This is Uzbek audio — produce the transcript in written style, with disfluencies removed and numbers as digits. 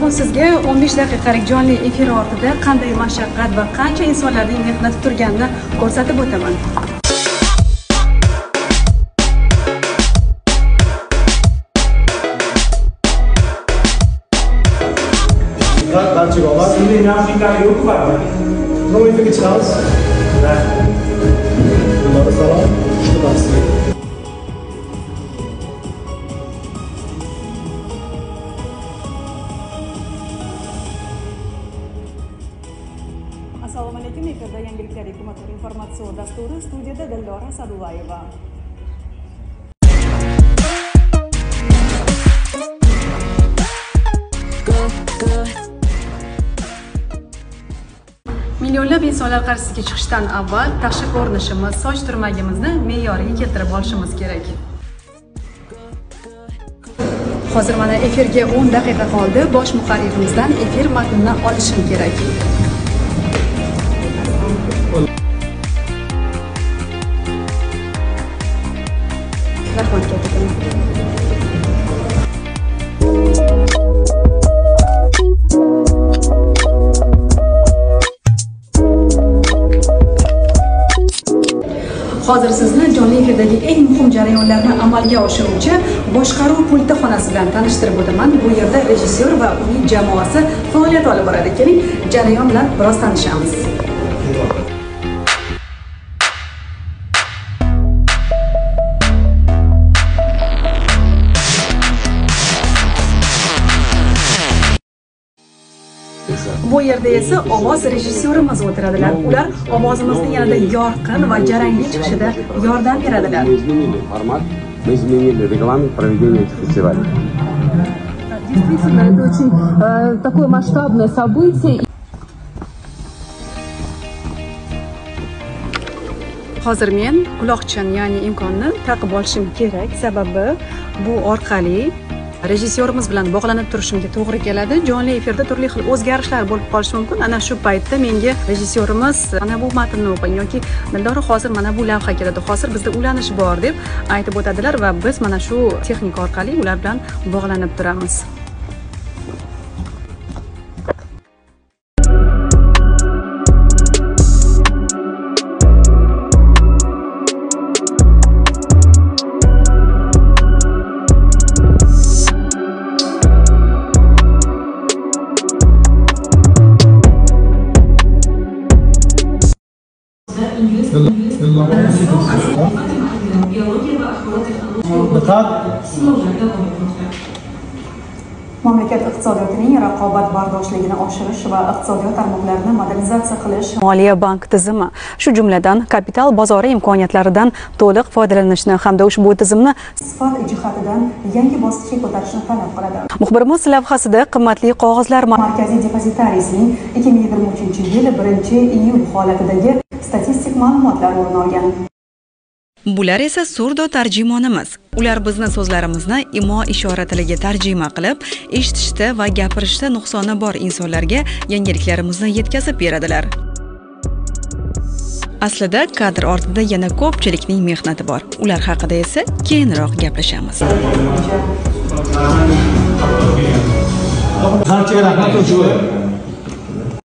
Bugun sizga 15 daqiqalik jonli efir ortida qanday mashaqqat va qancha insonlarning mehnati turganini ko'rsatib o'taman. Assalomu alaykum. Efirda yangiliklar hukumat informatsion dasturi, studiyada Dildora Sadullayeva. Millionlab insonlar qarshisiga chiqishdan avval tashqi ko'rinishimiz, soch turmagimizni me'yoriga keltirib olishimiz kerak. Hozir mana efirga 10 daqiqa qoldi. Bosh muharririmizdan efir matnini olishim kerak. Rahmat kattalar. Hozir sizni jonli efirdagi eng muhim jarayonlarni amalga oshiruvchi boshqaruv pulti xonasi bilan tanishtirib o'taman. Bu yerda rejissyor va uning jamoasi faoliyat olib boradi. Keling, jarayon bilan biroz tanishamiz. Bu yerda esa ovoz rejissyorimiz o'tiradilar. Ular ovozimizni yanada yorqin va jarangli chiqishida yordam beradilar. Мы изменили регламент проведения этих фестивалей. Действительно, это очень такое масштабное событие. Hozir men quloqchin, ya'ni imkonni taqib olishim kerak, sababi bu orqali rejissyorimiz bilan bog'lanib turishimga to'g'ri keladi. Jonli efirda turli xil o'zgarishlar bo'lib qolishi mumkin. Ana shu paytda menga rejissyorimiz mana bu matnni o'qing yoki Dildora hozir mana bu lavha keladi, hozir bizda ulanish bor deb aytib o'tadilar va biz mana shu texnika orqali ular bilan bog'lanib turamiz. Mamlakat iqtisodiyotining raqobatbardoshligini oshirish va iqtisodiyot tarmoqlarini modernizatsiya qilish, Moliya bank tizimi, shu jumladan kapital bozori imkoniyatlaridan to'liq foydalanishni hamda ushbu tizimni sifat jihatidan yangi bosqichga ko'tarishni talab qiladi. Muxbirimiz lavhasida qimmatli qog'ozlar markaziy depozitariysining 2023-yil 1-iyul holatidagi statistik ma'lumotlar o'rin olgan. Bular esa surdo tarjimonimiz. Ular bizni so'zlarimizni imo-ishora tiliga tarjima qilib, eshitishda va gapirishda nuqsoni bor insonlarga yangiliklarimizni yetkazib beradilar. Aslida kadr ortida yana ko'pchilikning mehnati bor. Ular haqida esa keyinroq gaplashamiz. Qancha rahmat uchun